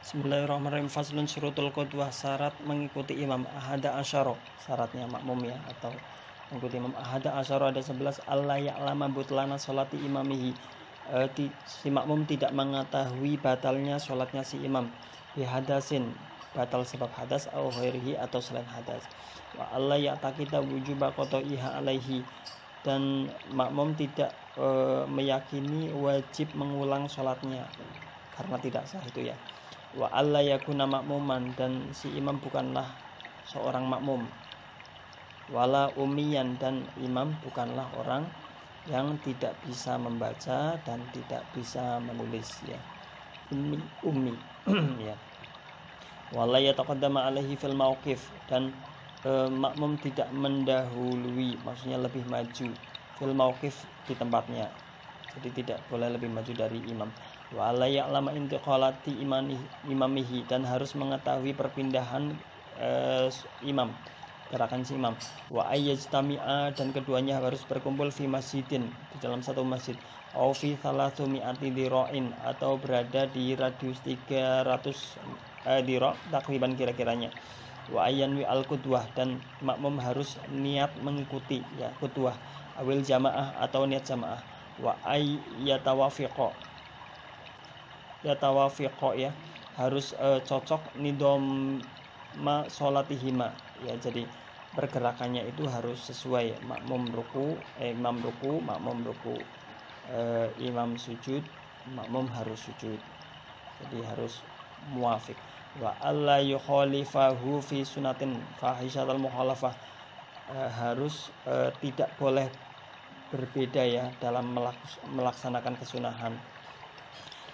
Bismillahirrahmanirrahim. Faslun syurutul qudwah, syarat mengikuti imam. Ahada asyara, syaratnya makmum ya, atau mengikuti imam. Ahada asyara, ada 11. Allah ya'lama butlana sholati imamihi, si makmum tidak mengetahui batalnya sholatnya si imam. Bihadasin, batal sebab hadas, au ghairihi, atau selain hadas. Wa Allah ya'taqida wujuba qada'iha alaihi, dan makmum tidak meyakini wajib mengulang sholatnya karena tidak sah itu ya. Wa alla yakuna makmuman, dan si imam bukanlah seorang makmum. Wala umiyan, dan imam bukanlah orang yang tidak bisa membaca dan tidak bisa menulis ya. Ummi ya. Wala yataqaddama alaihi fil mauqif, dan makmum tidak mendahului, maksudnya lebih maju fil mauqif, di tempatnya. Jadi tidak boleh lebih maju dari imam. Wa la ya'lama intiqalati imamihi, dan harus mengetahui perpindahan imam, gerakan si imam. Wa ayyajtami'a, dan keduanya harus berkumpul fi masjidin, di dalam satu masjid. Au fi thalathmi'ati dira'in, atau berada di radius 300 dira' takriban kira-kiranya. Wa ayyanwi al-qudwah, dan makmum harus niat mengikuti ya qudwah, awil jamaah, atau niat jamaah. Wa ay yatawafiqo ya, harus cocok nidoma sholatihima ya, jadi pergerakannya itu harus sesuai. Makmum ruku, imam ruku, makmum ruku, imam sujud, makmum harus sujud, jadi harus muwafiq. Wa alla yukhalifahu fi sunatin fahishatal mukhalafah, harus tidak boleh berbeda ya dalam melaksanakan kesunahan.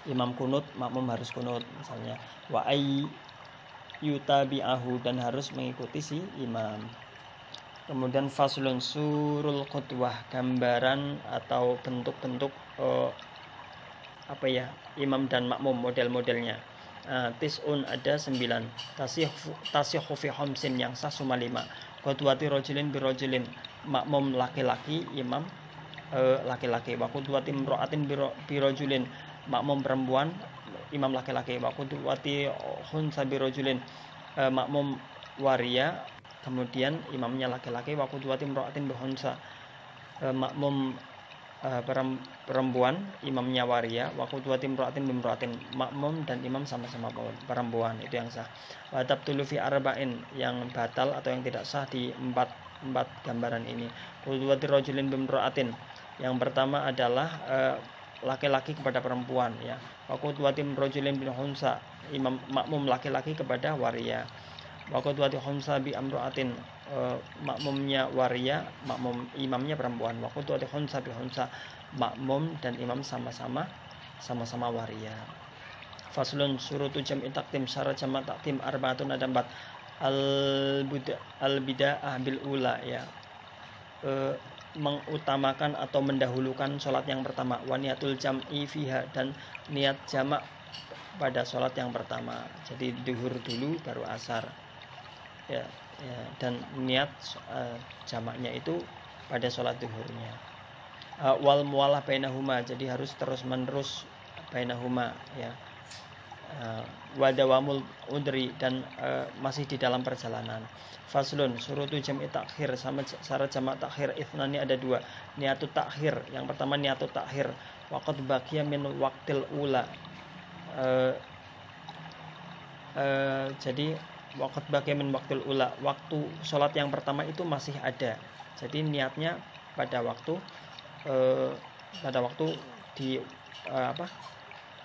Imam kunut, makmum harus kunut misalnya. Wa ay yutabi'ahu, dan harus mengikuti si imam. Kemudian faslun surul qudwah, gambaran atau bentuk-bentuk imam dan makmum, model-modelnya. Tis'un, ada 9. Tasihhu fi khamsin, yang sah cuma 5. Qudwati rajulin bi rajulin, makmum laki-laki, imam laki-laki. Wa qudwati imra'atin bi rajulin, makmum perempuan, imam laki-laki. Wa qudwati khunsa bi rajulin, makmum waria, kemudian imamnya laki-laki. Wa qudwati imra'atin bi khunsa, makmum perempuan, imamnya waria. Wa qudwati imra'atin bi imra'atin, makmum dan imam sama-sama perempuan, itu yang sah. Wa tabtulu fi arba'in, yang batal atau yang tidak sah di empat gambaran ini. Qudwati rajulin bi imra'atin, yang pertama adalah laki-laki kepada perempuan ya. Wa qudwati rajulin bi khunsa, imam makmum laki-laki kepada waria. Wa qudwati khunsa bi imra'atin, makmumnya waria, makmum imamnya perempuan. Wa qudwati khunsa bi khunsa, makmum dan imam sama-sama waria. Faslun surutu jam'i taktim, syarat jamak taktim arba'atun, ada 4. Al bida'ah bil ula ya, mengutamakan atau mendahulukan sholat yang pertama. Wa niatul jam'i fiha, dan niat jamak pada sholat yang pertama. Jadi duhur dulu baru asar ya, dan niat jamaknya itu pada sholat duhurnya. Wal muwalah bainahuma, jadi harus terus menerus bainahuma ya. Wadawamul udri, dan masih di dalam perjalanan. Faslun surutu jam'i takhir, sama syarat jamak takhir. Ithnani, ada 2. Niatut takhir, yang pertama niatut takhir. Waqad baqiya min waqtil ula, jadi waqad baqiya min waqtil ula, waktu sholat yang pertama itu masih ada, jadi niatnya pada waktu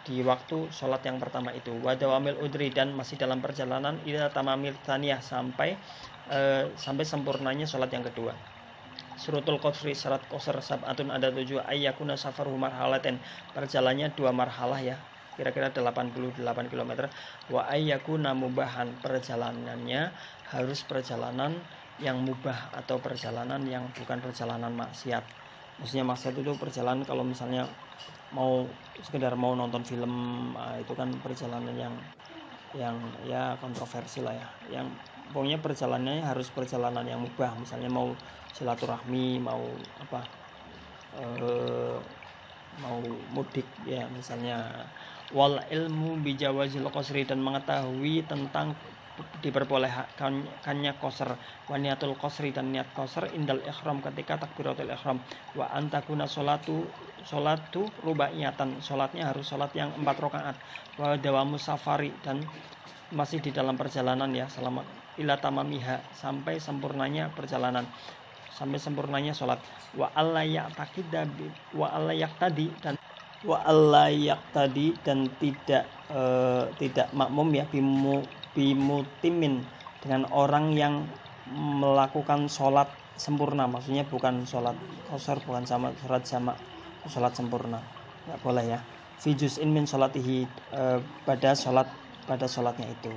di waktu sholat yang pertama itu. Wadawamil udri, dan masih dalam perjalanan. Ila tamamil tsaniyah, sampai sempurnanya sholat yang kedua. Surutul qasri, syarat qasr sab'atun, ada 7. Ayyakuna safaruhu marhalaten, perjalanannya 2 marhalah ya, kira-kira 88 km. Wa ayyakuna mubahan, perjalanannya harus perjalanan yang mubah atau perjalanan yang bukan perjalanan maksiat. Maksudnya maksiat itu perjalanan kalau misalnya sekedar mau nonton film, itu kan perjalanan yang ya kontroversi lah ya. Yang pokoknya perjalanannya harus perjalanan yang mubah, misalnya mau silaturahmi, mau mau mudik ya, misalnya wal ilmu bijawazil qasri, dan mengetahui tentang diperbolehkannya qasr, wa niatul qasri, dan niat qasr indal ihram ketika takbiratul ihram, wa antakuna sholatu rubaiyatan, sholatnya harus sholat yang 4 rakaat, wa dawamu safari, dan masih di dalam perjalanan ya, selama ila tamamiha, sampai sempurnanya perjalanan, sampai sempurnanya sholat, wa alla yaqtadi, dan tidak makmum ya bimutimin, dengan orang yang melakukan sholat sempurna, maksudnya bukan sholat qasar, bukan sama sholat jamak, sholat sempurna nggak boleh ya, fi juz'in min sholatihi, pada sholatnya itu.